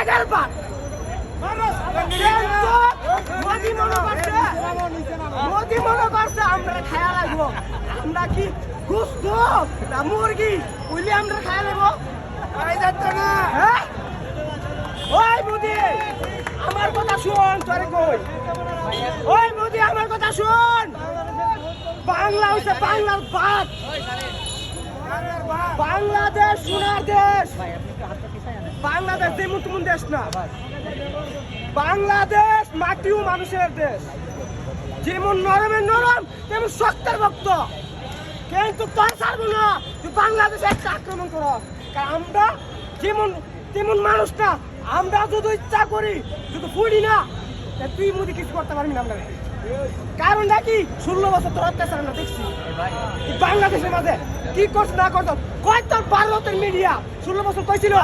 ব্যাগের পাট মোদি মনে করছে আমরা খায়া লাগবো। আমরা কি গুস্ত না মুরগি বুঝলি আমরা খায়া লাগবো? হ্যাঁ ওই মোদি আমার কথা শুন, তোরে কই ওই মোদি আমার কথা শুন। বাংলা হচ্ছে বাংলার বাপ, বাংলাদেশ সোনার দেশ। বাংলাদেশ যেমন তেমন দেশ না, বাংলাদেশ মাটি ও মানুষের দেশ। যেমন নরমের নরম তেমন শক্তের ভক্ত। কিন্তু তোর ছাড়বো না তুই বাংলাদেশে একটা আক্রমণ কর। কারণ আমরা যেমন তেমন মানুষটা, আমরা যদি ইচ্ছা করি যদি ফুড়ি না তুই মুদি কিছু করতে পারবি না। আমরা কারণ নাকি 16 বছর তোর অত্যাচার আমরা দেখছি বাংলাদেশের মাঝে কি করছ না করছ। কয় তোর ভারতের মিডিয়া 16 বছর কইছিল